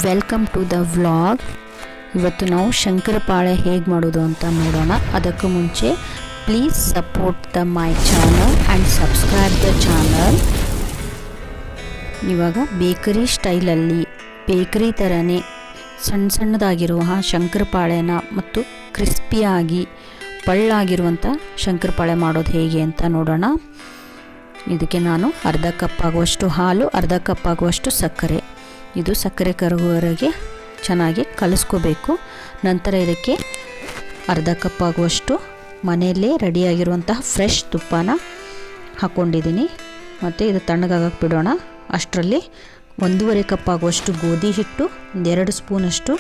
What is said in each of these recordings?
Welcome to the vlog. ಇವತ್ತು ನಾವು ಶಂಕರಪಾಳೆ ಹೇಗೆ ಮಾಡೋದು ಅಂತ ನೋಡೋಣ. ಅದಕ್ಕೂ ಮುಂಚೆ please support the my channel and subscribe the channel. ಇವಾಗ ಬೇಕರಿ ಸ್ಟೈಲಲ್ಲಿ ಬೇಕರಿ ಥರನೇ ಸಣ್ಣ ಸಣ್ಣದಾಗಿರುವ ಶಂಕರಪಾಳೆನ ಮತ್ತು ಕ್ರಿಸ್ಪಿಯಾಗಿ ಪಳ್ಳಾಗಿರುವಂಥ ಶಂಕರಪಾಳೆ ಮಾಡೋದು ಹೇಗೆ ಅಂತ ನೋಡೋಣ. ಇದಕ್ಕೆ ನಾನು ಅರ್ಧ ಕಪ್ ಆಗುವಷ್ಟು ಹಾಲು, ಅರ್ಧ ಕಪ್ ಆಗುವಷ್ಟು ಸಕ್ಕರೆ, ಇದು ಸಕ್ಕರೆ ಕರಗುವವರೆಗೆ ಚೆನ್ನಾಗಿ ಕಲಿಸ್ಕೋಬೇಕು. ನಂತರ ಇದಕ್ಕೆ ಅರ್ಧ ಕಪ್ ಆಗುವಷ್ಟು ಮನೆಯಲ್ಲೇ ರೆಡಿಯಾಗಿರುವಂತಹ ಫ್ರೆಶ್ ತುಪ್ಪನ ಹಾಕ್ಕೊಂಡಿದ್ದೀನಿ. ಮತ್ತು ಇದು ತಣ್ಣಗಾಗಕ್ಕೆ ಬಿಡೋಣ. ಅಷ್ಟರಲ್ಲಿ 1.5 ಕಪ್ ಆಗುವಷ್ಟು ಗೋಧಿ ಹಿಟ್ಟು, 2 ಸ್ಪೂನಷ್ಟು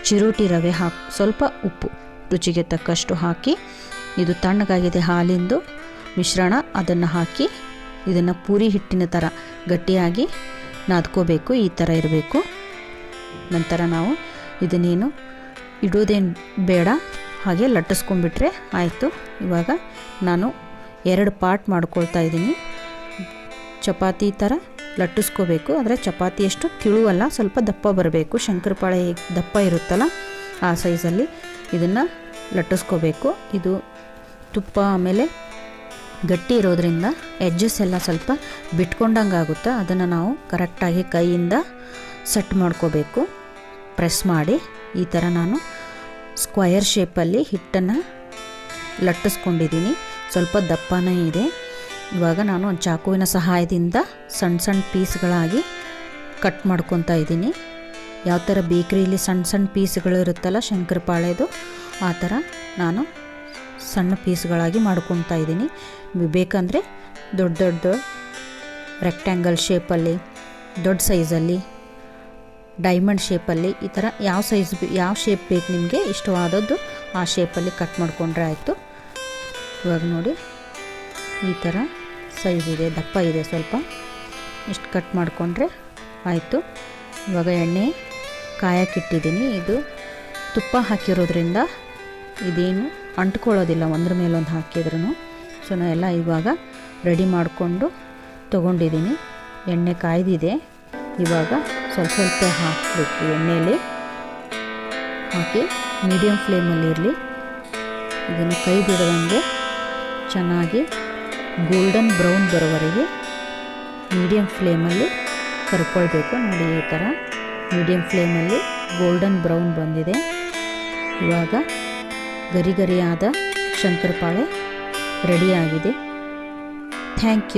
ಚಿರೋಟಿ ರವೆ ಸ್ವಲ್ಪ ಉಪ್ಪು ರುಚಿಗೆ ತಕ್ಕಷ್ಟು ಹಾಕಿ, ಇದು ತಣ್ಣಗಾಗಿದೆ ಹಾಲಿಂದು ಮಿಶ್ರಣ, ಅದನ್ನು ಹಾಕಿ ಇದನ್ನು ಪೂರಿ ಹಿಟ್ಟಿನ ಥರ ಗಟ್ಟಿಯಾಗಿ ನಾದ್ಕೋಬೇಕು. ಈ ಥರ ಇರಬೇಕು. ನಂತರ ನಾವು ಇದನ್ನೇನು ಇಡೋದೇನು ಬೇಡ, ಹಾಗೆ ಲಟ್ಟಿಸ್ಕೊಂಡ್ಬಿಟ್ರೆ ಆಯಿತು. ಇವಾಗ ನಾನು 2 ಪಾರ್ಟ್ ಮಾಡ್ಕೊಳ್ತಾ ಇದ್ದೀನಿ. ಚಪಾತಿ ಥರ ಲಟ್ಟಿಸ್ಕೋಬೇಕು, ಆದರೆ ಚಪಾತಿಯಷ್ಟು ತಿಳುವಲ್ಲ, ಸ್ವಲ್ಪ ದಪ್ಪ ಬರಬೇಕು. ಶಂಕರಪಾಳೆ ಹೇಗೆ ದಪ್ಪ ಇರುತ್ತಲ್ಲ ಆ ಸೈಜಲ್ಲಿ ಇದನ್ನು ಲಟ್ಟಿಸ್ಕೋಬೇಕು. ಇದು ತುಪ್ಪ ಆಮೇಲೆ ಗಟ್ಟಿ ಇರೋದ್ರಿಂದ ಎಡ್ಜಸ್ ಎಲ್ಲ ಸ್ವಲ್ಪ ಬಿಟ್ಕೊಂಡಂಗೆ ಆಗುತ್ತೆ. ಅದನ್ನು ನಾವು ಕರೆಕ್ಟಾಗಿ ಕೈಯಿಂದ ಸೆಟ್ ಮಾಡ್ಕೋಬೇಕು, ಪ್ರೆಸ್ ಮಾಡಿ. ಈ ಥರ ನಾನು ಸ್ಕ್ವಯರ್ ಶೇಪಲ್ಲಿ ಹಿಟ್ಟನ್ನು ಲಟ್ಟಿಸ್ಕೊಂಡಿದ್ದೀನಿ. ಸ್ವಲ್ಪ ದಪ್ಪನೇ ಇದೆ. ಇವಾಗ ನಾನು ಒಂದು ಚಾಕುವಿನ ಸಹಾಯದಿಂದ ಸಣ್ಣ ಸಣ್ಣ ಪೀಸ್ಗಳಾಗಿ ಕಟ್ ಮಾಡ್ಕೊತಾ ಇದ್ದೀನಿ. ಯಾವ ಥರ ಬೇಕ್ರಿಲಿ ಸಣ್ಣ ಸಣ್ಣ ಪೀಸ್ಗಳು ಇರುತ್ತಲ್ಲ ಶಂಕರಪಾಳೆದು, ಆ ಥರ ನಾನು ಸಣ್ಣ ಪೀಸ್ಗಳಾಗಿ ಮಾಡ್ಕೊತಾ ಇದ್ದೀನಿ. ಬೇಕಂದರೆ ದೊಡ್ಡ ದೊಡ್ಡ ರೆಕ್ಟ್ಯಾಂಗಲ್ ಶೇಪಲ್ಲಿ, ದೊಡ್ಡ ಸೈಜಲ್ಲಿ, ಡೈಮಂಡ್ ಶೇಪಲ್ಲಿ, ಈ ಥರ ಯಾವ ಶೇಪ್ ಬೇಕು ನಿಮಗೆ ಇಷ್ಟವಾದದ್ದು ಆ ಶೇಪಲ್ಲಿ ಕಟ್ ಮಾಡಿಕೊಂಡ್ರೆ ಆಯಿತು. ಇವಾಗ ನೋಡಿ ಈ ಥರ ಸೈಜ್ ಇದೆ, ದಪ್ಪ ಇದೆ ಸ್ವಲ್ಪ. ಇಷ್ಟು ಕಟ್ ಮಾಡಿಕೊಂಡ್ರೆ ಆಯಿತು. ಇವಾಗ ಎಣ್ಣೆ ಕಾಯಕ್ಕಿಟ್ಟಿದ್ದೀನಿ. ಇದು ತುಪ್ಪ ಹಾಕಿರೋದ್ರಿಂದ ಇದೇನು ಅಂಟ್ಕೊಳ್ಳೋದಿಲ್ಲ ಒಂದ್ರ ಮೇಲೊಂದು ಹಾಕಿದ್ರೂ. ಸೊ ನಾನು ಎಲ್ಲ ಇವಾಗ ರೆಡಿ ಮಾಡಿಕೊಂಡು ತೊಗೊಂಡಿದ್ದೀನಿ. ಎಣ್ಣೆ ಕಾಯ್ದಿದೆ. ಇವಾಗ ಸ್ವಲ್ಪ ಸ್ವಲ್ಪ ಹಾಕಬೇಕು. ಎಣ್ಣೆಯಲ್ಲಿ ಹಾಕಿ ಮೀಡಿಯಮ್ ಫ್ಲೇಮಲ್ಲಿ ಇರಲಿ. ಇದನ್ನು ಕೈ ಬಿಡದಂಗೆ ಚೆನ್ನಾಗಿ ಗೋಲ್ಡನ್ ಬ್ರೌನ್ ಬರೋವರೆಗೆ ಮೀಡಿಯಮ್ ಫ್ಲೇಮಲ್ಲಿ ಕರ್ಕೊಳ್ಬೇಕು. ನೋಡಿ ಈ ಥರ ಮೀಡಿಯಮ್ ಫ್ಲೇಮಲ್ಲಿ ಗೋಲ್ಡನ್ ಬ್ರೌನ್ ಬಂದಿದೆ. ಇವಾಗ ಗರಿ ಗರಿಯಾದ ಶಂಕರಪಾಳೆ ರೆಡಿಯಾಗಿದೆ. Thank you.